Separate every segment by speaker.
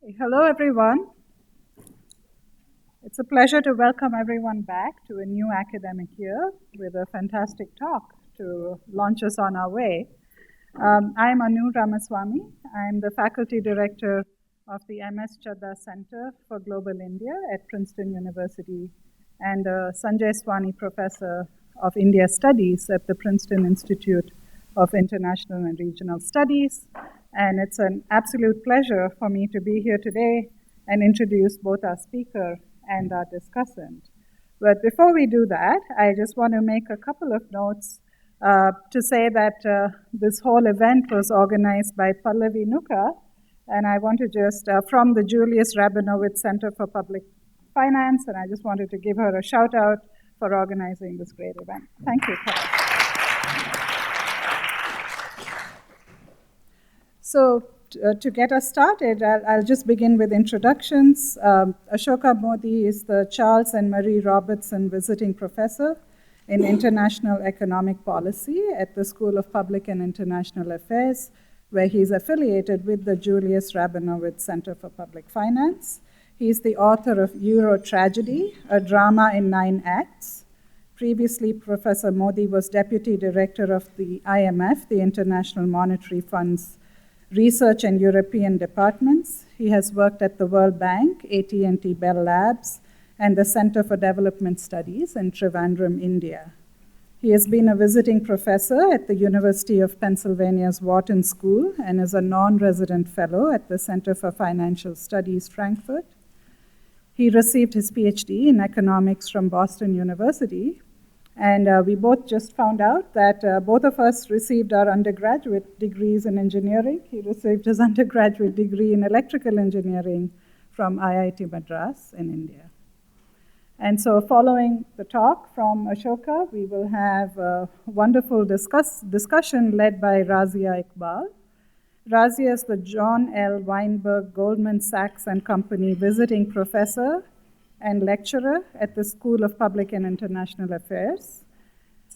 Speaker 1: Hello, everyone. It's a pleasure to welcome everyone back to a new academic year with a fantastic talk to launch us on our way. I'm Anu Ramaswamy. I'm the faculty director of the MS Chadda Center for Global India at Princeton University and a Sanjay Swani Professor of India Studies at the Princeton Institute of International and Regional Studies. And it's an absolute pleasure for me to be here today and introduce both our speaker and our discussant. But before we do that, I just want to make a couple of notes to say that this whole event was organized by Pallavi Nuka, and I want to just, from the Julius Rabinowitz Center for Public Finance, and I just wanted to give her a shout out for organizing this great event. Thank you, Pallavi. So to get us started, I'll just begin with introductions. Ashoka Mody is the Charles and Marie Robertson Visiting Professor in International Economic Policy at the School of Public and International Affairs, where he's affiliated with the Julius Rabinowitz Center for Public Finance. He's the author of Euro Tragedy, a drama in 9 acts. Previously, Professor Mody was Deputy Director of the IMF, the International Monetary Fund's Research and European departments. He has worked at the World Bank, AT&T Bell Labs, and the Center for Development Studies in Trivandrum, India. He has been a visiting professor at the University of Pennsylvania's Wharton School and is a non-resident fellow at the Center for Financial Studies, Frankfurt. He received his PhD in economics from Boston University, and we both just found out that both of us received our undergraduate degrees in engineering. He received his undergraduate degree in electrical engineering from IIT Madras in India. And so following the talk from Ashoka, we will have a wonderful discussion led by Razia Iqbal. Razia is the John L. Weinberg Goldman Sachs and Company visiting professor and lecturer at the School of Public and International Affairs.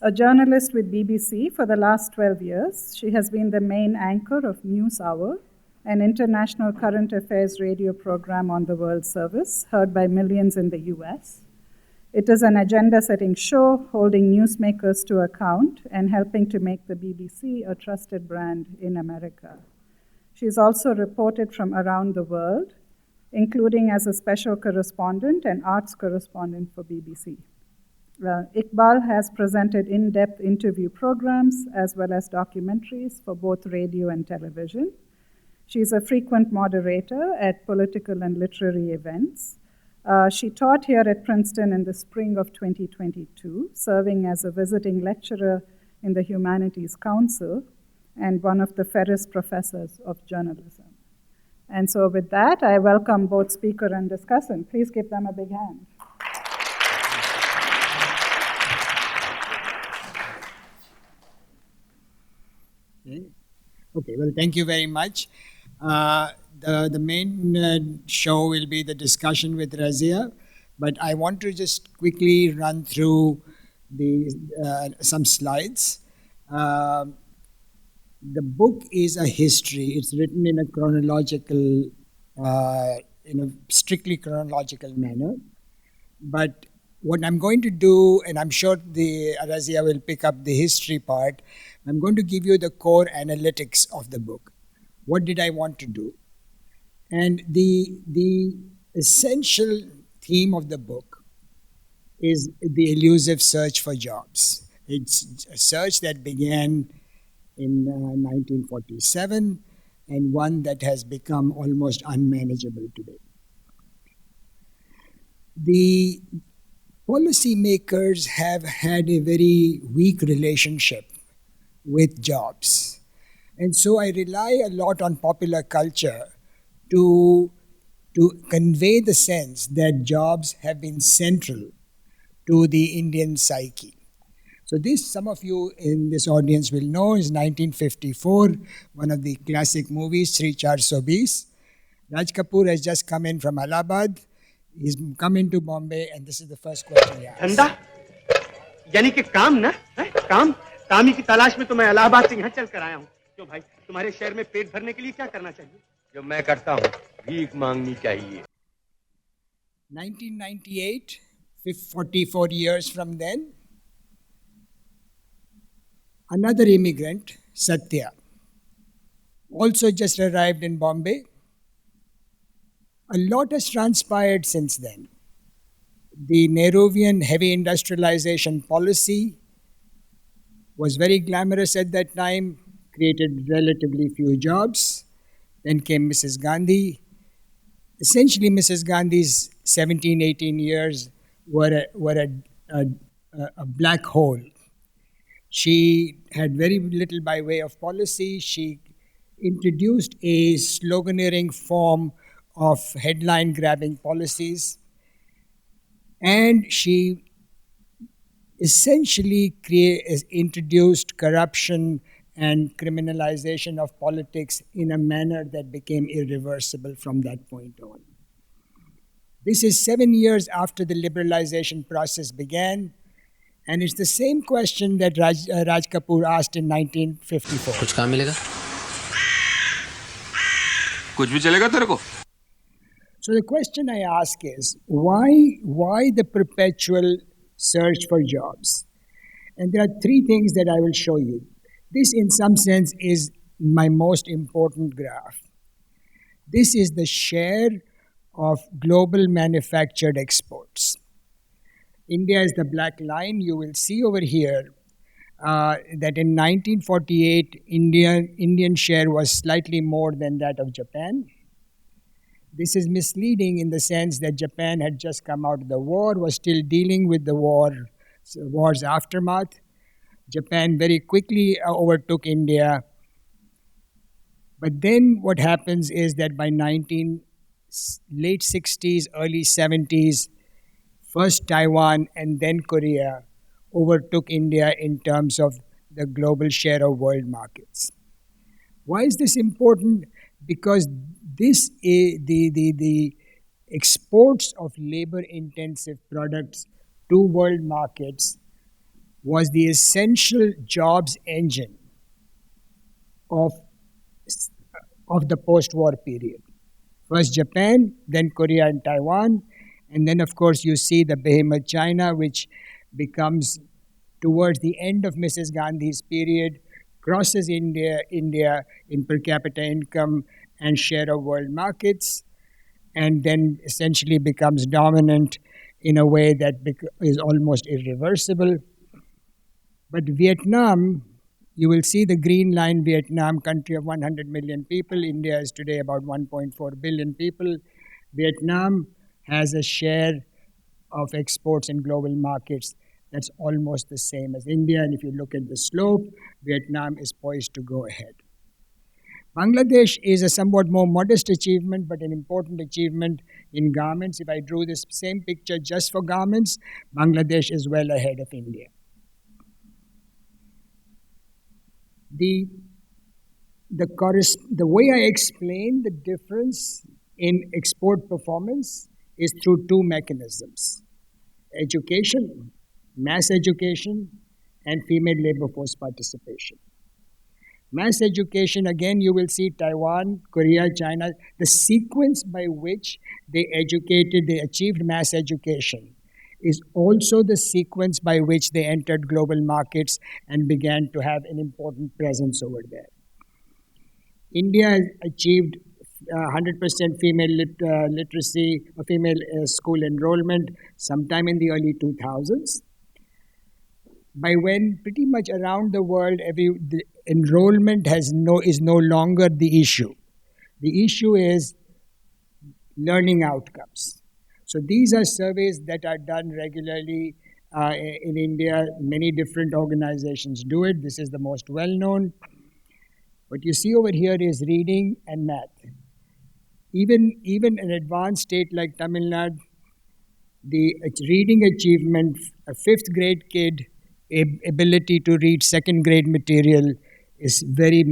Speaker 1: A journalist with BBC for the last 12 years, she has been the main anchor of News Hour, an international current affairs radio program on the World Service, heard by millions in the US. It is an agenda-setting show holding newsmakers to account and helping to make the BBC a trusted brand in America. She's also reported from around the world, including as a special correspondent and arts correspondent for BBC. Iqbal has presented in-depth interview programs as well as documentaries for both radio and television. She's a frequent moderator at political and literary events. She taught here at Princeton in the spring of 2022, serving as a visiting lecturer in the Humanities Council and one of the Ferris Professors of Journalism. And so with that, I welcome both speaker and discussant. Please give them a big hand.
Speaker 2: Okay, well, thank you very much. The main show will be the discussion with Razia, but I want to just quickly run through some slides. The book is a history. It's written in a chronological, in a strictly chronological manner. But what I'm going to do, and I'm sure the Razia will pick up the history part, I'm going to give you the core analytics of the book. What did I want to do? And the essential theme of the book is the elusive search for jobs. It's a search that began in 1947 and one that has become almost unmanageable today. The policymakers have had a very weak relationship with jobs. And so I rely a lot on popular culture to convey the sense that jobs have been central to the Indian psyche. So this, some of you in this audience will know, is 1954, one of the classic movies, Three Char Sobis. Raj Kapoor has just come in from Allahabad. He's come into Bombay, and this is the first question he asks.
Speaker 3: धंधा यानी कि काम ना काम ही की तलाश में तो मैं इलाहाबाद से यहाँ चल कर आया हूँ। क्यों भाई, तुम्हारे शहर में पेट भरने के लिए क्या करना चाहिए? जो मैं करता हूँ भीख मांगनी चाहिए
Speaker 2: 1998, 44 years from then, another immigrant, Satya, also just arrived in Bombay. A lot has transpired since then. The Nehruvian heavy industrialization policy was very glamorous at that time, created relatively few jobs. Then came Mrs. Gandhi. Essentially, Mrs. Gandhi's 17, 18 years were a black hole. She had very little by way of policy. She introduced a sloganeering form of headline grabbing policies. And she essentially introduced corruption and criminalization of politics in a manner that became irreversible from that point on. This is 7 years after the liberalization process began, and it's the same question that Raj Kapoor asked in 1954.
Speaker 4: कुछ काम मिलेगा
Speaker 5: कुछ भी चलेगा तेरे को
Speaker 2: So the question I ask is, why the perpetual search for jobs? And there are three things that I will show you. This, in some sense, is my most important graph. This is the share of global manufactured exports. India is the black line. You will see over here that in 1948, Indian share was slightly more than that of Japan. This is misleading in the sense that Japan had just come out of the war, was still dealing with the war's aftermath. Japan very quickly overtook India. But then what happens is that by late 60s, early 70s, first Taiwan and then Korea overtook India in terms of the global share of world markets. Why is this important? Because the exports of labor-intensive products to world markets was the essential jobs engine of the post-war period. First Japan, then Korea and Taiwan, and then of course you see the behemoth China, which becomes towards the end of Mrs. Gandhi's period, crosses India in per capita income and share of world markets, and then essentially becomes dominant in a way that is almost irreversible. But Vietnam, you will see the green line, Vietnam, country of 100 million people. India is today about 1.4 billion people. Vietnam has a share of exports in global markets that's almost the same as India. And if you look at the slope, Vietnam is poised to go ahead. Bangladesh is a somewhat more modest achievement, but an important achievement in garments. If I drew this same picture just for garments, Bangladesh is well ahead of India. The way I explain the difference in export performance is through two mechanisms: education, mass education, and female labor force participation. Mass education, again, you will see Taiwan, Korea, China, the sequence by which they achieved mass education is also the sequence by which they entered global markets and began to have an important presence over there. India achieved 100% female literacy, or female school enrollment sometime in the early 2000s. By when pretty much around the world, the enrollment is no longer the issue. The issue is learning outcomes. So these are surveys that are done regularly in India. Many different organizations do it. This is the most well-known. What you see over here is reading and math. Even an advanced state like Tamil Nadu, the reading achievement, a fifth grade kid, ability to read second grade material is very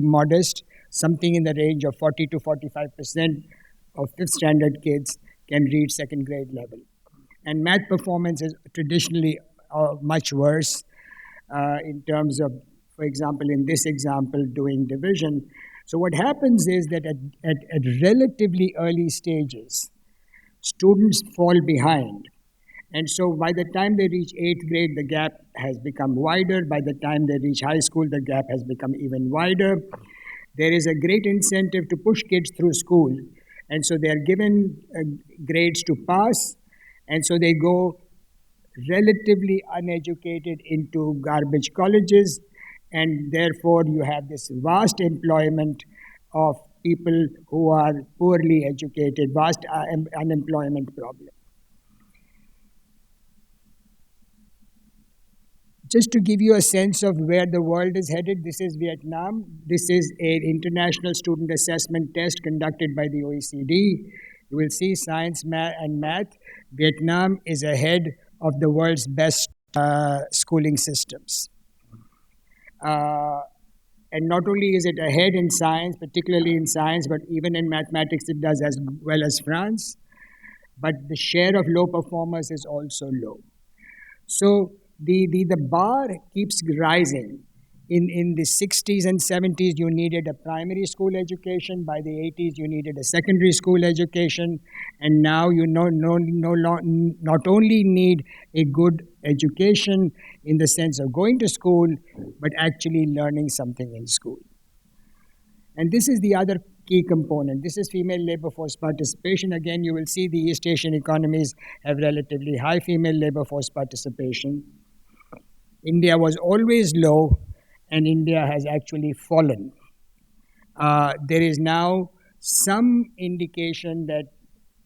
Speaker 2: modest. Something in the range of 40 to 45% of fifth standard kids can read second grade level. And math performance is traditionally much worse in terms of, for example, in this example, doing division. So what happens is that at relatively early stages, students fall behind. And so by the time they reach 8th grade, the gap has become wider. By the time they reach high school, the gap has become even wider. There is a great incentive to push kids through school. And so they are given grades to pass. And so they go relatively uneducated into garbage colleges. And therefore, you have this vast employment of people who are poorly educated, vast unemployment problem. Just to give you a sense of where the world is headed, this is Vietnam. This is an international student assessment test conducted by the OECD. You will see science and math. Vietnam is ahead of the world's best schooling systems. And not only is it ahead in science, particularly in science, but even in mathematics it does as well as France. But the share of low performers is also low. So the bar keeps rising. In the 60s and 70s, you needed a primary school education. By the 80s, you needed a secondary school education. And now you not only need a good education in the sense of going to school, but actually learning something in school. And this is the other key component. This is female labor force participation. Again, you will see the East Asian economies have relatively high female labor force participation. India was always low, and India has actually fallen. There is now some indication that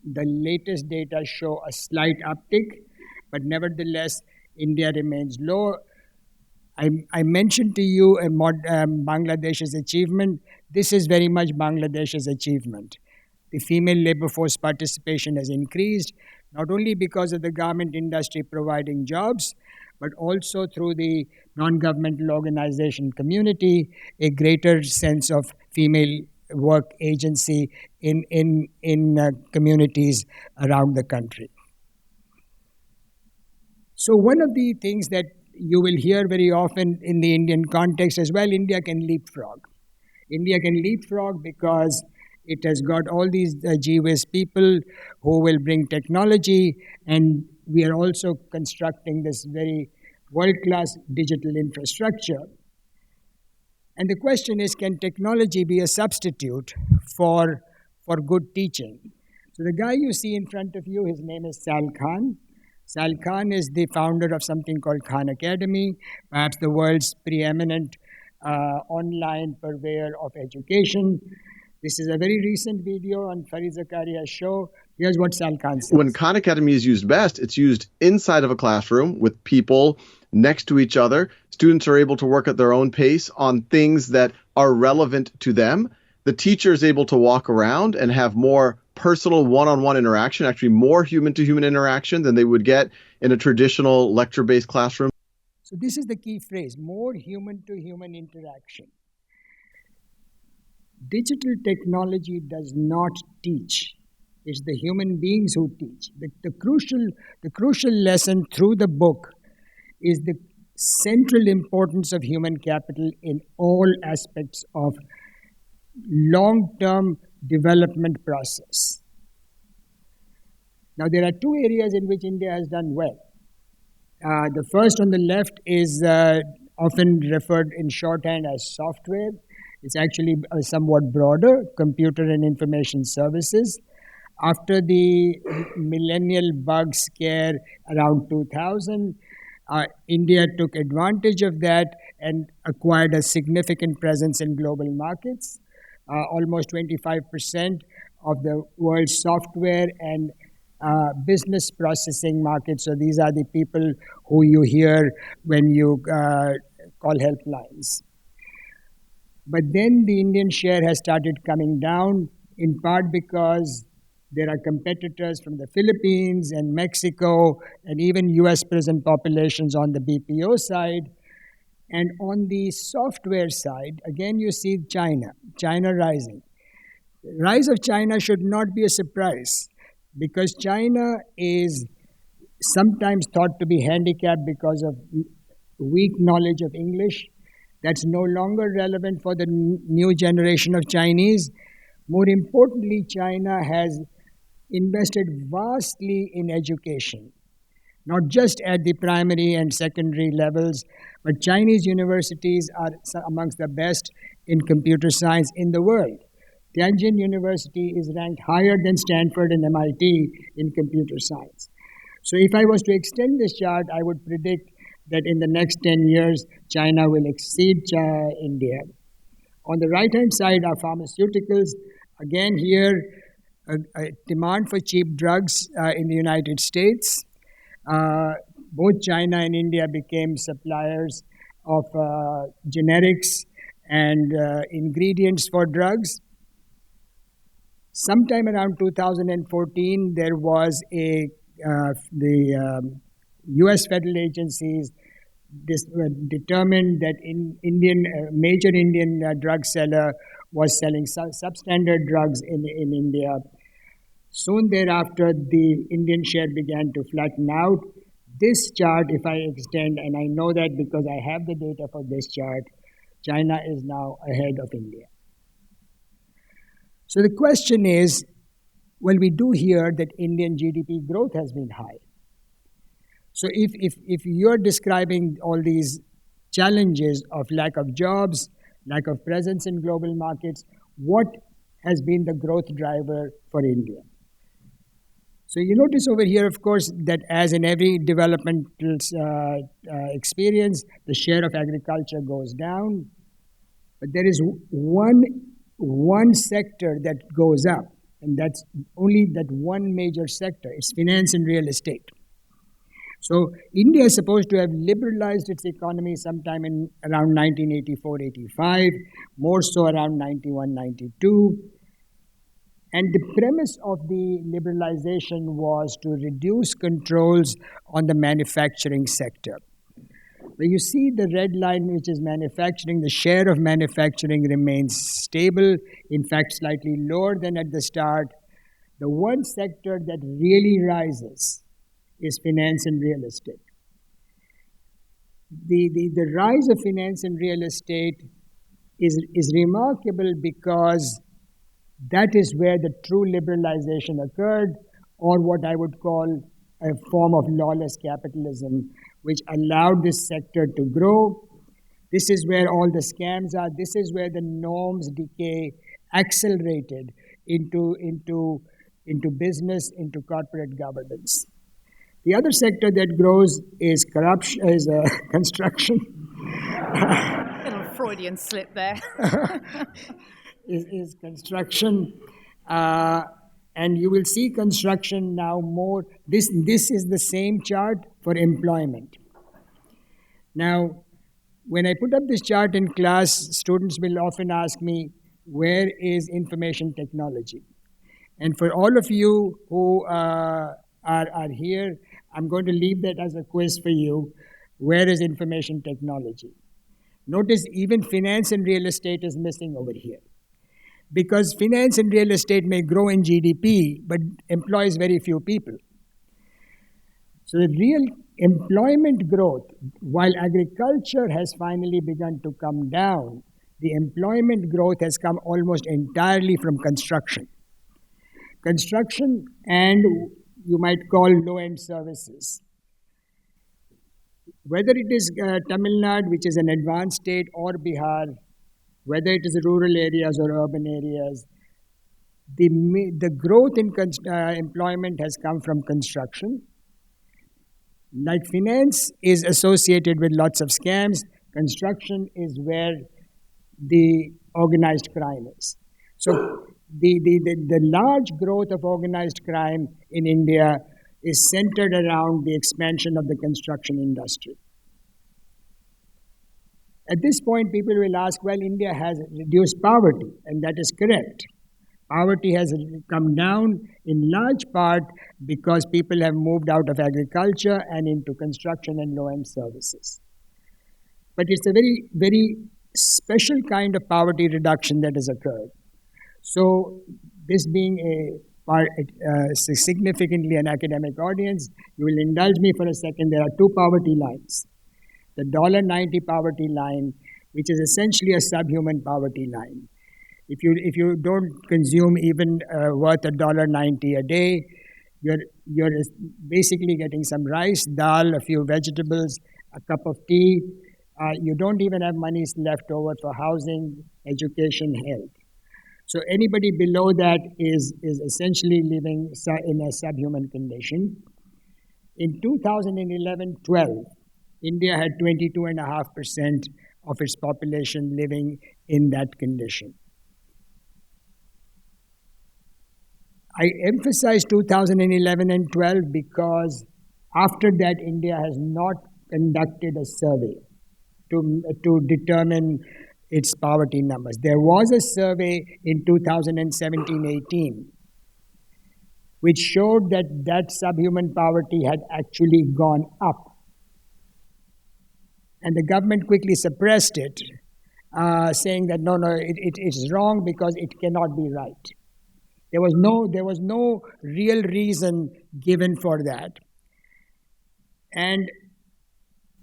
Speaker 2: the latest data show a slight uptick, but nevertheless, India remains low. I mentioned to you Bangladesh's achievement. This is very much Bangladesh's achievement. The female labor force participation has increased, not only because of the garment industry providing jobs, but also through the non-governmental organization community, a greater sense of female work agency in communities around the country. So one of the things that you will hear very often in the Indian context as well, India can leapfrog. India can leapfrog because it has got all these gee-whiz people who will bring technology, and we are also constructing this very world-class digital infrastructure. And the question is, can technology be a substitute for good teaching? So the guy you see in front of you, his name is Sal Khan. Sal Khan is the founder of something called Khan Academy, perhaps the world's preeminent online purveyor of education. This is a very recent video on Farid Zakaria's show. Here's what Sal Khan says.
Speaker 4: When Khan Academy is used best, it's used inside of a classroom with people next to each other. Students are able to work at their own pace on things that are relevant to them. The teacher is able to walk around and have more personal one-on-one interaction, actually more human-to-human interaction than they would get in a traditional lecture-based classroom.
Speaker 2: So this is the key phrase, more human-to-human interaction. Digital technology does not teach. It's the human beings who teach. The crucial lesson through the book is the central importance of human capital in all aspects of long-term development process. Now, there are two areas in which India has done well. The first on the left is often referred in shorthand as software. It's actually somewhat broader, computer and information services. After the millennial bug scare around 2000, India took advantage of that and acquired a significant presence in global markets. Almost 25% of the world's software and business processing markets. So these are the people who you hear when you call helplines. But then the Indian share has started coming down, in part because there are competitors from the Philippines and Mexico and even US prison populations on the BPO side. And on the software side, again, you see China rising. The rise of China should not be a surprise because China is sometimes thought to be handicapped because of weak knowledge of English. That's no longer relevant for the new generation of Chinese. More importantly, China has invested vastly in education, not just at the primary and secondary levels, but Chinese universities are amongst the best in computer science in the world. Tianjin University is ranked higher than Stanford and MIT in computer science. So if I was to extend this chart, I would predict that in the next 10 years, China will exceed India. On the right-hand side are pharmaceuticals. Again, here, a demand for cheap drugs in the United States. Both China and India became suppliers of generics and ingredients for drugs. Sometime around 2014, there was the U.S. federal agencies determined that major Indian drug seller was selling substandard drugs in India. Soon thereafter, the Indian share began to flatten out. This chart, if I extend, and I know that because I have the data for this chart, China is now ahead of India. So the question is, well, we do hear that Indian GDP growth has been high. So if you're describing all these challenges of lack of jobs, lack of presence in global markets, what has been the growth driver for India? So you notice over here, of course, that as in every developmental experience, the share of agriculture goes down. But there is one sector that goes up, and that's only that one major sector. It's finance and real estate. So India is supposed to have liberalized its economy sometime in around 1984-85, more so around 91-92. And the premise of the liberalization was to reduce controls on the manufacturing sector. When you see the red line, which is manufacturing, the share of manufacturing remains stable, in fact, slightly lower than at the start. The one sector that really rises is finance and real estate. The rise of finance and real estate is remarkable because that is where the true liberalization occurred, or what I would call a form of lawless capitalism, which allowed this sector to grow. This is where all the scams are. This is where the norms decay accelerated into business, into corporate governance. The other sector that grows is construction.
Speaker 6: Little Freudian slip there.
Speaker 2: is construction. And you will see construction now more. This is the same chart for employment. Now, when I put up this chart in class, students will often ask me, where is information technology? And for all of you who are here, I'm going to leave that as a quiz for you. Where is information technology? Notice even finance and real estate is missing over here. Because finance and real estate may grow in GDP, but employs very few people. So the real employment growth, while agriculture has finally begun to come down, the employment growth has come almost entirely from construction. Construction and you might call low-end services. Whether it is Tamil Nadu, which is an advanced state, or Bihar, whether it is rural areas or urban areas, the growth in employment has come from construction. Like finance is associated with lots of scams, construction is where the organized crime is. So the large growth of organized crime in India is centered around the expansion of the construction industry. At this point, people will ask, well, India has reduced poverty, and that is correct. Poverty has come down in large part because people have moved out of agriculture and into construction and low-end services. But it's a very, very special kind of poverty reduction that has occurred. So this being significantly an academic audience, you will indulge me for a second. There are two poverty lines. The $1.90 poverty line, which is essentially a subhuman poverty line. If you don't consume even worth $1.90 a day, you're basically getting some rice, dal, a few vegetables, a cup of tea. You don't even have money left over for housing, education, health. So anybody below that is essentially living in a subhuman condition. In 2011-12, India had 22.5% of its population living in that condition. I emphasize 2011 and 12 because after that, India has not conducted a survey to determine its poverty numbers. There was a survey in 2017-18 which showed that subhuman poverty had actually gone up. And the government quickly suppressed it, saying that no, it is wrong because it cannot be right. There was no real reason given for that. And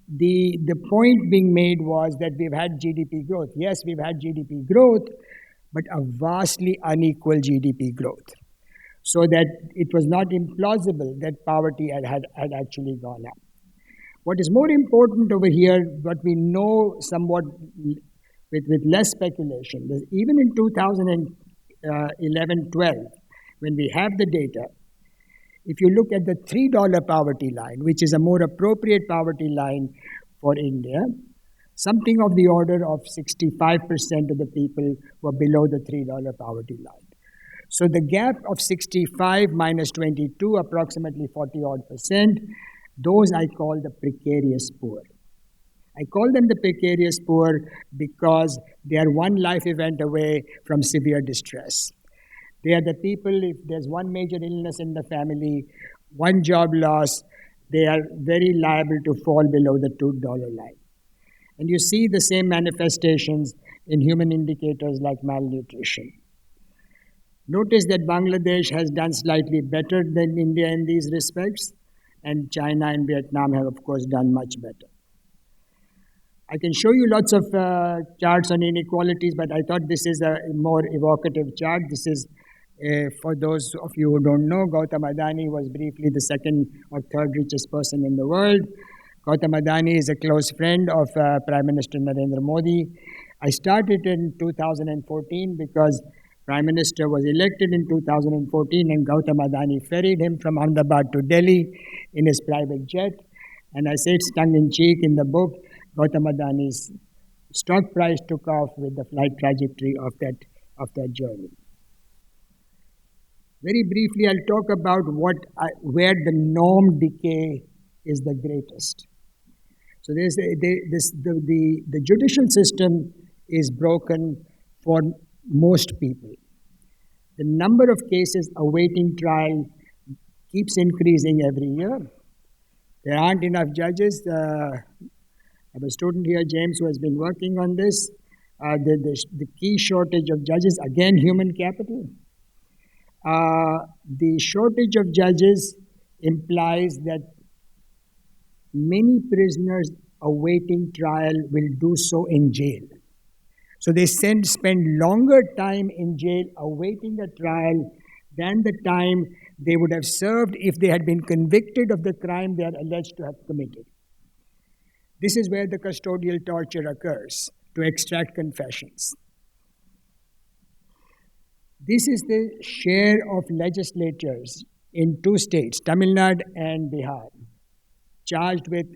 Speaker 2: the point being made was that we've had GDP growth. Yes, we've had GDP growth, but a vastly unequal GDP growth. So that it was not implausible that poverty had actually gone up. What is more important over here, what we know somewhat with less speculation, is even in 2011-12, when we have the data, if you look at the $3 poverty line, which is a more appropriate poverty line for India, something of the order of 65% of the people were below the $3 poverty line. So the gap of 65 minus 22, approximately 40-odd%, those I call the precarious poor. I call them the precarious poor because they are one life event away from severe distress. They are the people, if there's one major illness in the family, one job loss, they are very liable to fall below the $2 line. And you see the same manifestations in human indicators like malnutrition. Notice that Bangladesh has done slightly better than India in these respects, and China and Vietnam have, of course, done much better. I can show you lots of charts on inequalities, but I thought this is a more evocative chart. This is, for those of you who don't know, Gautam Adani was briefly the second or third richest person in the world. Gautam Adani is a close friend of Prime Minister Narendra Modi. I started in 2014 because Prime Minister was elected in 2014 and Gautam Adani ferried him from Ahmedabad to Delhi in his private jet. And I say it's tongue-in-cheek in the book, Gautam Adani's stock price took off with the flight trajectory of that journey. Very briefly, I'll talk about where the norm decay is the greatest. So the judicial system is broken for most people. The number of cases awaiting trial keeps increasing every year. There aren't enough judges. I have a student here, James, who has been working on this. The key shortage of judges, again, human capital. The shortage of judges implies that many prisoners awaiting trial will do so in jail. So they spend longer time in jail awaiting a trial than the time they would have served if they had been convicted of the crime they are alleged to have committed. This is where the custodial torture occurs, to extract confessions. This is the share of legislatures in two states, Tamil Nadu and Bihar, charged with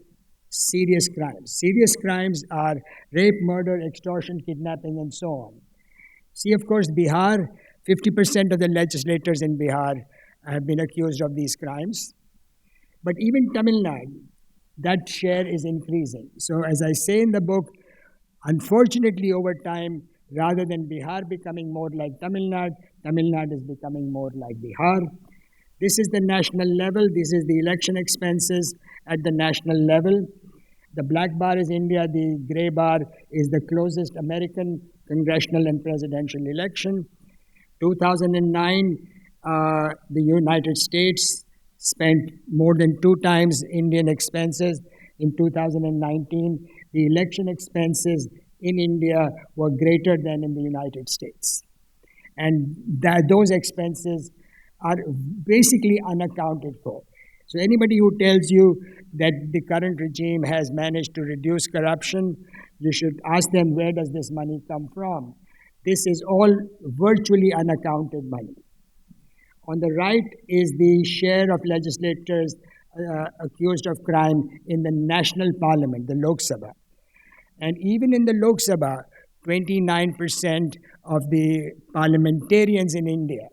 Speaker 2: serious crimes. Serious crimes are rape, murder, extortion, kidnapping, and so on. See, of course, Bihar, 50% of the legislators in Bihar have been accused of these crimes. But even Tamil Nadu, that share is increasing. So as I say in the book, unfortunately over time, rather than Bihar becoming more like Tamil Nadu is becoming more like Bihar. This is the national level. This is the election expenses at the national level. The black bar is India. The gray bar is the closest American congressional and presidential election. 2009, the United States spent more than 2 times Indian expenses. In 2019, the election expenses in India were greater than in the United States. And those expenses are basically unaccounted for. So anybody who tells you that the current regime has managed to reduce corruption, you should ask them, where does this money come from? This is all virtually unaccounted money. On the right is the share of legislators accused of crime in the national parliament, the Lok Sabha. And even in the Lok Sabha, 29% of the parliamentarians in India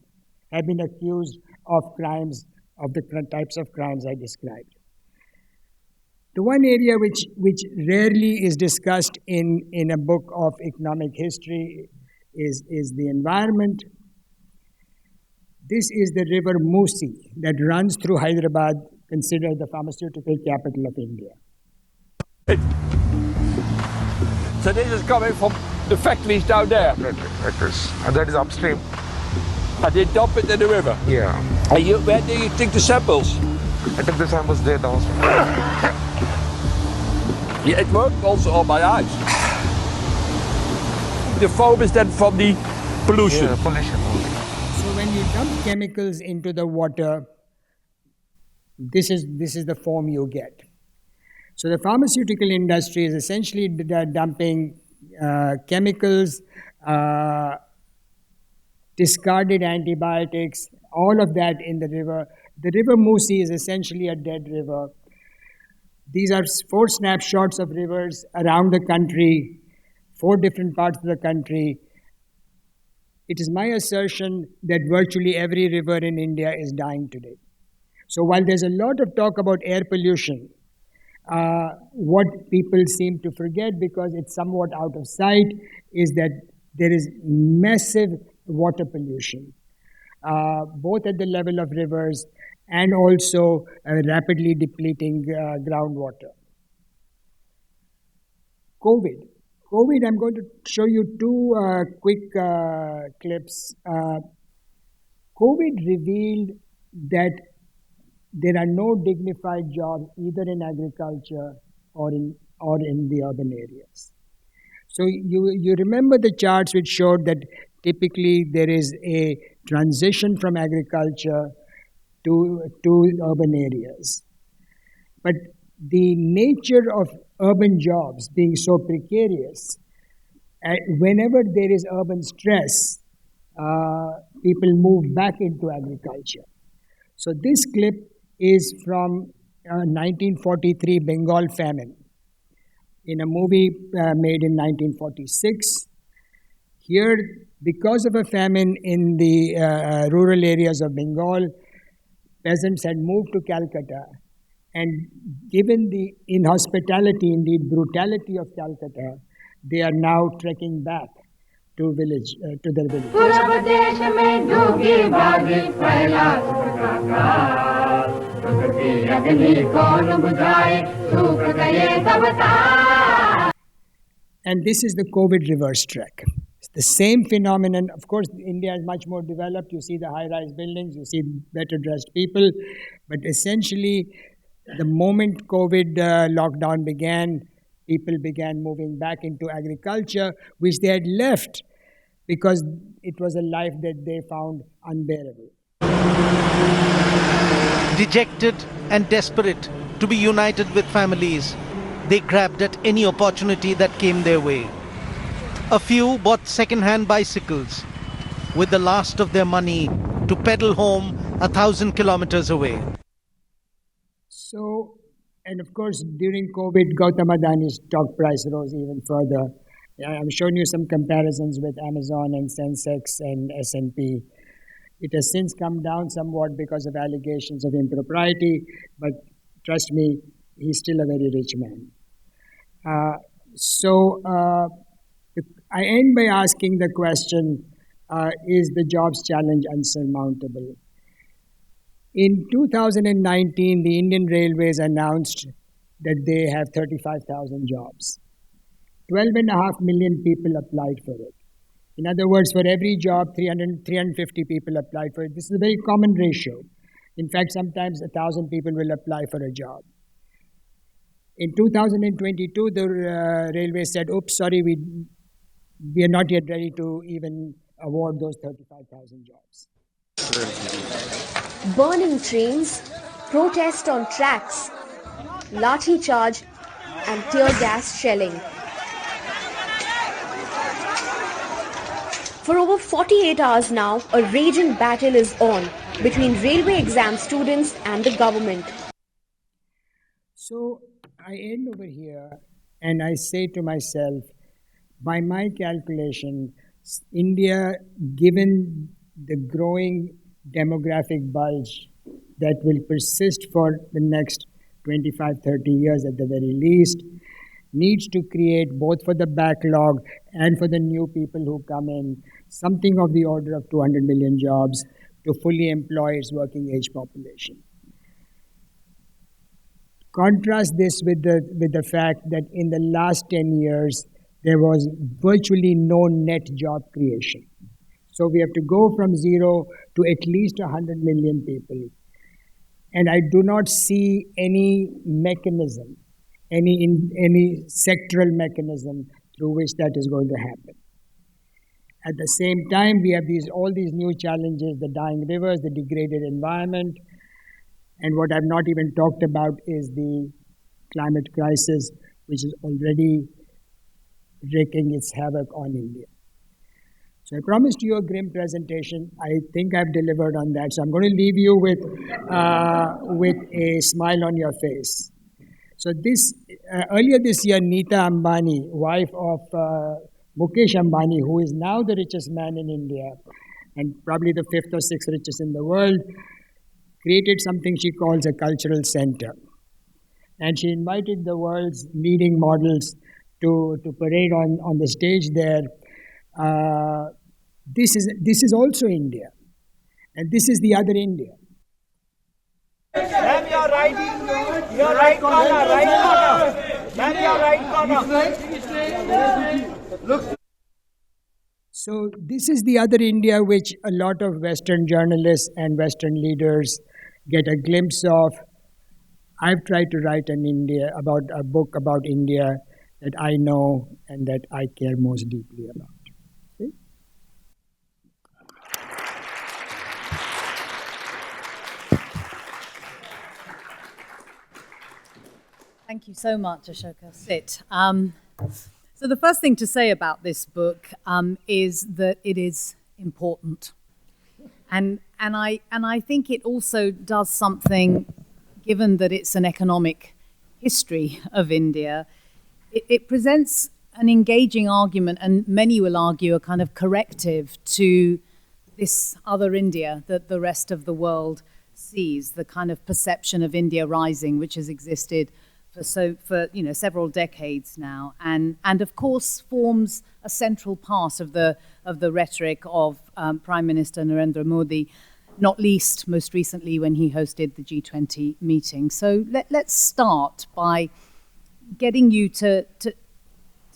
Speaker 2: have been accused of crimes, of the types of crimes I described. The one area which rarely is discussed in a book of economic history is the environment. This is the river Musi that runs through Hyderabad, considered the pharmaceutical capital of India.
Speaker 7: So this is coming from the factories down there?
Speaker 8: Factories. And that is upstream.
Speaker 7: And they dump it in the river?
Speaker 8: Yeah.
Speaker 7: And where do you take the samples?
Speaker 8: I took the samples there downstream.
Speaker 7: Yeah, it worked also on my eyes. The foam is then from the pollution.
Speaker 8: Yeah, pollution.
Speaker 2: So when you dump chemicals into the water, this is the foam you get. So the pharmaceutical industry is essentially dumping chemicals, discarded antibiotics, all of that in the river. The river Musi is essentially a dead river. These are 4 snapshots of rivers around the country, 4 different parts of the country. It is my assertion that virtually every river in India is dying today. So while there's a lot of talk about air pollution, what people seem to forget, because it's somewhat out of sight, is that there is massive water pollution, both at the level of rivers and also rapidly depleting groundwater. COVID, I'm going to show you 2 quick clips. COVID revealed that there are no dignified jobs either in agriculture or in the urban areas. So you remember the charts which showed that typically there is a transition from agriculture to urban areas. But the nature of urban jobs being so precarious, whenever there is urban stress, people move back into agriculture. So this clip is from 1943 Bengal famine, in a movie made in 1946. Here, because of a famine in the rural areas of Bengal, peasants had moved to Calcutta, and given the inhospitality, indeed brutality of Calcutta, they are now trekking back to their village. And this is the COVID reverse trek. It's the same phenomenon. Of course, India is much more developed. You see the high-rise buildings, you see better dressed people. But essentially, the moment COVID lockdown began, people began moving back into agriculture, which they had left because it was a life that they found unbearable.
Speaker 9: Dejected and desperate to be united with families, they grabbed at any opportunity that came their way. A few bought second-hand bicycles with the last of their money to pedal home 1,000 kilometers away.
Speaker 2: So, and of course, during COVID, Gautam Adani's stock price rose even further. I'm showing you some comparisons with Amazon and Sensex and S&P. It has since come down somewhat because of allegations of impropriety, but trust me, he's still a very rich man. I end by asking the question, is the jobs challenge unsurmountable? In 2019, the Indian Railways announced that they have 35,000 jobs. 12.5 million people applied for it. In other words, for every job, 350 people applied for it. This is a very common ratio. In fact, sometimes 1,000 people will apply for a job. In 2022, the railway said, oops, sorry, we are not yet ready to even award those 35,000 jobs.
Speaker 10: Burning trains, protest on tracks, lathi charge and tear gas shelling. For over 48 hours now, a raging battle is on between railway exam students and the government.
Speaker 2: So I end over here and I say to myself, by my calculation, India, given the growing demographic bulge that will persist for the next 25, 30 years at the very least, needs to create, both for the backlog and for the new people who come in, something of the order of 200 million jobs to fully employ its working age population. Contrast this with the fact that in the last 10 years, there was virtually no net job creation. So we have to go from zero to at least 100 million people. And I do not see any mechanism, any sectoral mechanism through which that is going to happen. At the same time, we have all these new challenges, the dying rivers, the degraded environment, and what I've not even talked about is the climate crisis, which is already wreaking its havoc on India. So I promised you a grim presentation. I think I've delivered on that. So I'm going to leave you with a smile on your face. So earlier this year, Neeta Ambani, wife of Mukesh Ambani, who is now the richest man in India and probably the 5th or 6th richest in the world, created something she calls a cultural center. And she invited the world's leading models to parade on the stage there. This is also India. And this is the other India.
Speaker 11: Ma'am, your right corner. Ma'am, your right corner.
Speaker 2: So this is the other India which a lot of Western journalists and Western leaders get a glimpse of. I've tried to write a book about India that I know and that I care most deeply about. See?
Speaker 6: Thank you so much, Ashoka. Sit. So the first thing to say about this book is that it is important, and I think it also does something. Given that it's an economic history of India, it presents an engaging argument, and many will argue a kind of corrective to this other India that the rest of the world sees, the kind of perception of India rising, which has existed for several decades now, and of course forms a central part of the rhetoric of Prime Minister Narendra Modi, not least most recently when he hosted the G20 meeting. So let's start by getting you to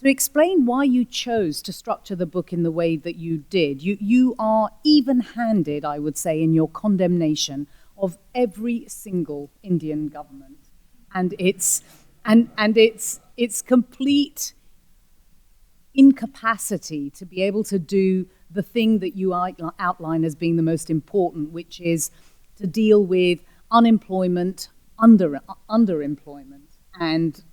Speaker 6: explain why you chose to structure the book in the way that you did. You are even-handed, I would say, in your condemnation of every single Indian government and its complete incapacity to be able to do the thing that you outline as being the most important, which is to deal with unemployment, underemployment, and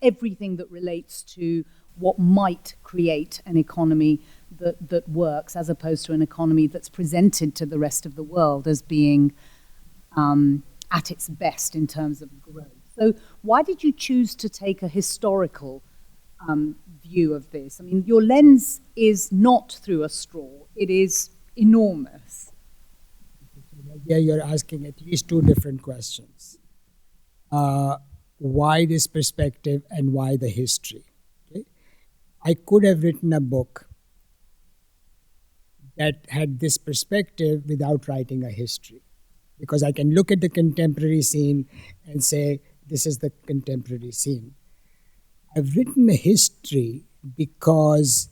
Speaker 6: everything that relates to what might create an economy that works, as opposed to an economy that's presented to the rest of the world as being at its best in terms of growth. So why did you choose to take a historical view of this? I mean, your lens is not through a straw. It is enormous.
Speaker 2: Yeah, you're asking at least two different questions. Why this perspective and why the history? Okay? I could have written a book that had this perspective without writing a history, because I can look at the contemporary scene and say, this is the contemporary scene. I've written a history because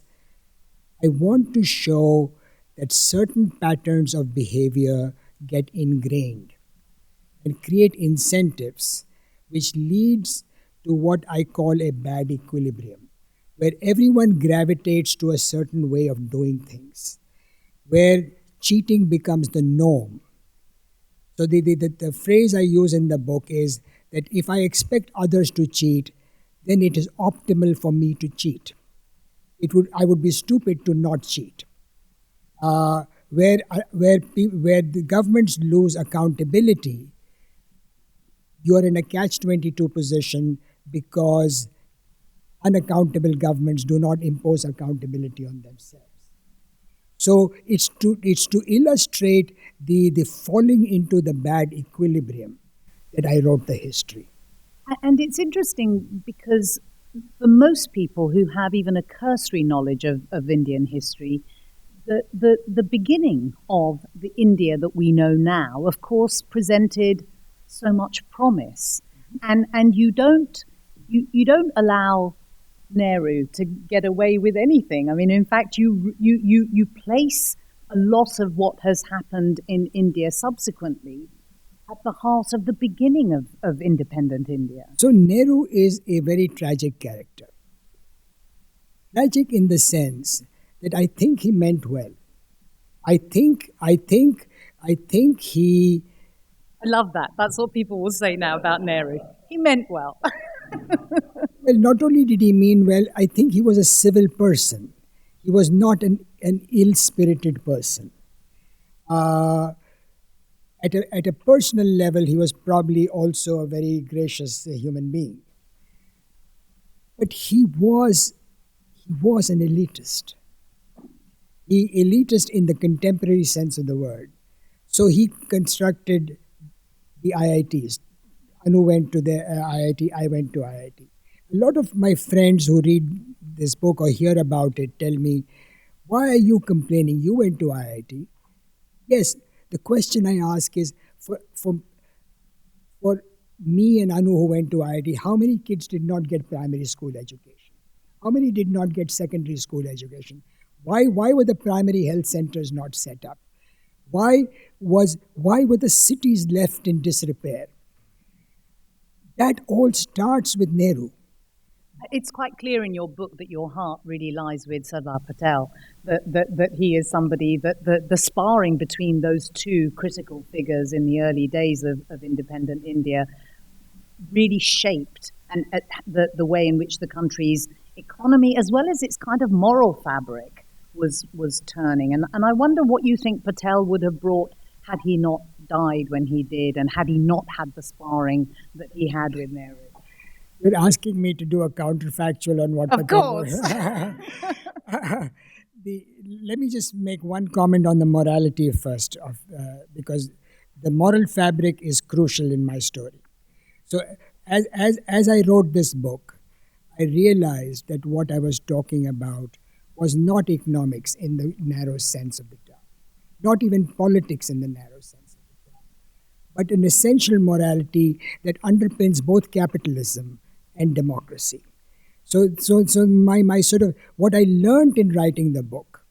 Speaker 2: I want to show that certain patterns of behavior get ingrained and create incentives which leads to what I call a bad equilibrium, where everyone gravitates to a certain way of doing things, where cheating becomes the norm. So the phrase I use in the book is that if I expect others to cheat, then it is optimal for me to cheat. I would be stupid to not cheat. Where the governments lose accountability, you are in a catch-22 position because unaccountable governments do not impose accountability on themselves. So it's to illustrate the falling into the bad equilibrium that I wrote the history.
Speaker 6: And it's interesting because for most people who have even a cursory knowledge of Indian history, the beginning of the India that we know now, of course, presented so much promise, and you don't allow Nehru to get away with anything. I mean, in fact, you place a lot of what has happened in India subsequently at the heart of the beginning of independent India.
Speaker 2: So Nehru is a very tragic character. Tragic in the sense that I think he meant well. I think he...
Speaker 6: I love that. That's what people will say now about Nehru. He meant well.
Speaker 2: Well, not only did he mean well, I think he was a civil person. He was not an ill-spirited person. At a personal level, he was probably also a very gracious human being. But he was an elitist. Elitist in the contemporary sense of the word. So he constructed the IITs. Anu went to the IIT, I went to IIT. A lot of my friends who read this book or hear about it tell me, why are you complaining? You went to IIT. Yes, the question I ask is, for me and Anu who went to IIT, how many kids did not get primary school education? How many did not get secondary school education? Why were the primary health centers not set up? Why were the cities left in disrepair? That all starts with Nehru.
Speaker 6: It's quite clear in your book that your heart really lies with Sardar Patel, that he is somebody that the sparring between those two critical figures in the early days of independent India really shaped and the way in which the country's economy, as well as its kind of moral fabric, was turning. And I wonder what you think Patel would have brought had he not died when he did, and had he not had the sparring that he had with Nehru.
Speaker 2: You're asking me to do a counterfactual on what
Speaker 6: Of course.
Speaker 2: Let me just make one comment on the morality first, because the moral fabric is crucial in my story. So as I wrote this book, I realized that what I was talking about was not economics in the narrow sense of the term, not even politics in the narrow sense of the term, but an essential morality that underpins both capitalism and democracy. So my sort of, what I learned in writing the book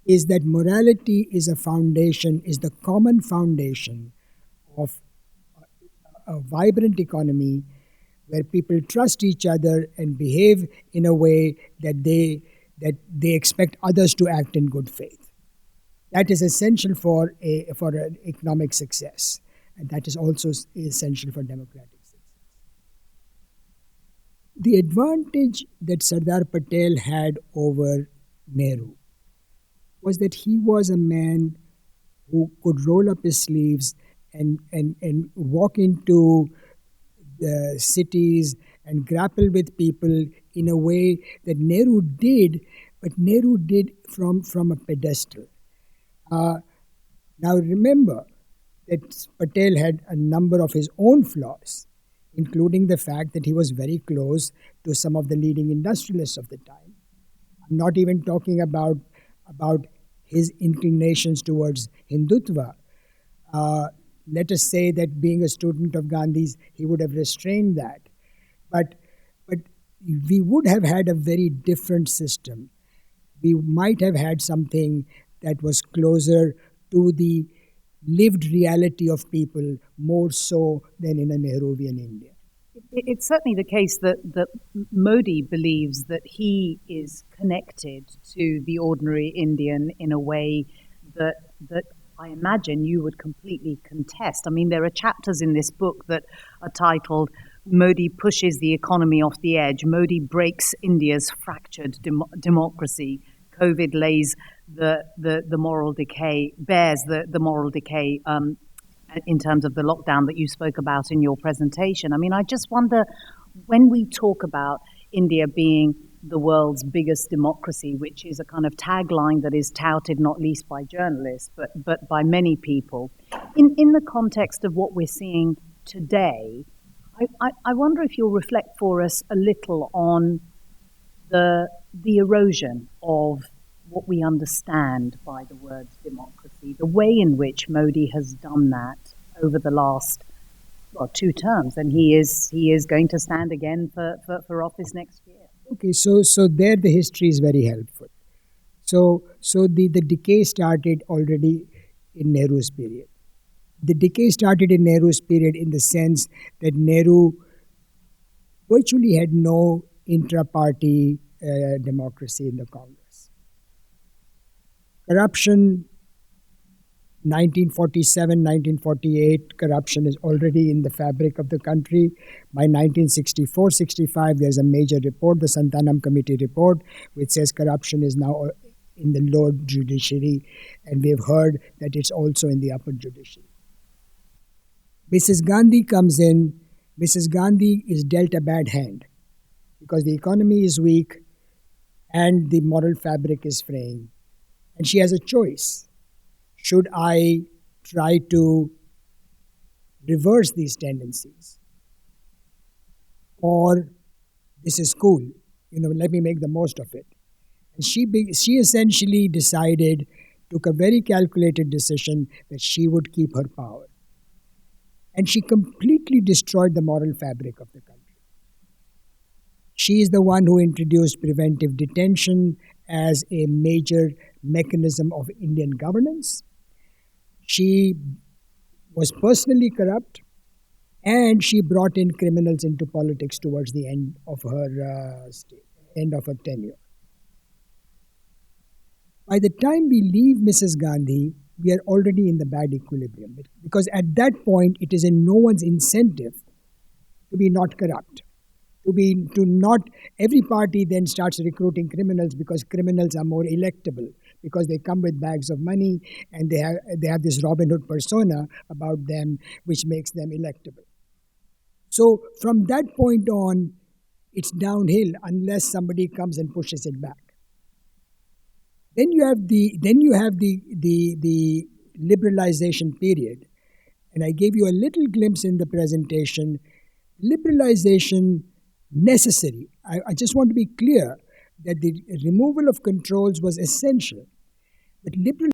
Speaker 2: is that morality is a foundation, is the common foundation of a vibrant economy where people trust each other and behave in a way that they expect others to act in good faith. That is essential for an economic success, and that is also essential for democratic success. The advantage that Sardar Patel had over Nehru was that he was a man who could roll up his sleeves and walk into the cities and grapple with people in a way that Nehru did, but Nehru did from a pedestal. Now remember that Patel had a number of his own flaws, including the fact that he was very close to some of the leading industrialists of the time. I'm not even talking about his inclinations towards Hindutva. Let us say that being a student of Gandhi's, he would have restrained that. But we would have had a very different system. We might have had something that was closer to the lived reality of people, more so than in a Nehruvian India.
Speaker 6: It's certainly the case that Modi believes that he is connected to the ordinary Indian in a way that I imagine you would completely contest. I mean, there are chapters in this book that are titled "Modi pushes the economy off the edge," "Modi breaks India's fractured democracy," "COVID lays the moral decay, bears the moral decay in terms of the lockdown that you spoke about in your presentation. I mean, I just wonder, when we talk about India being the world's biggest democracy, which is a kind of tagline that is touted not least by journalists, but by many people, in the context of what we're seeing today, I wonder if you'll reflect for us a little on the erosion of what we understand by the word democracy, the way in which Modi has done that over the last 2 terms, and he is going to stand again for office next year.
Speaker 2: Okay, so there the history is very helpful. So the decay started already in Nehru's period. The decay started in Nehru's period in the sense that Nehru virtually had no intra-party democracy in the Congress. Corruption, 1947, 1948, corruption is already in the fabric of the country. By 1964-65, there's a major report, the Santanam Committee report, which says corruption is now in the lower judiciary, and we've heard that it's also in the upper judiciary. Mrs. Gandhi comes in. Mrs. Gandhi is dealt a bad hand because the economy is weak and the moral fabric is fraying. And she has a choice. Should I try to reverse these tendencies? Or this is cool, let me make the most of it. And she essentially took a very calculated decision that she would keep her power. And she completely destroyed the moral fabric of the country. She is the one who introduced preventive detention as a major mechanism of Indian governance. She was personally corrupt, and she brought in criminals into politics towards the end of her tenure. By the time we leave Mrs. Gandhi, we are already in the bad equilibrium, because at that point it is in no one's incentive to be not corrupt. Every party then starts recruiting criminals because criminals are more electable, because they come with bags of money and they have this Robin Hood persona about them, which makes them electable. So from that point on, it's downhill unless somebody comes and pushes it back. Then you have the liberalization period, and I gave you a little glimpse in the presentation. Liberalization necessary. I just want to be clear that the removal of controls was essential. But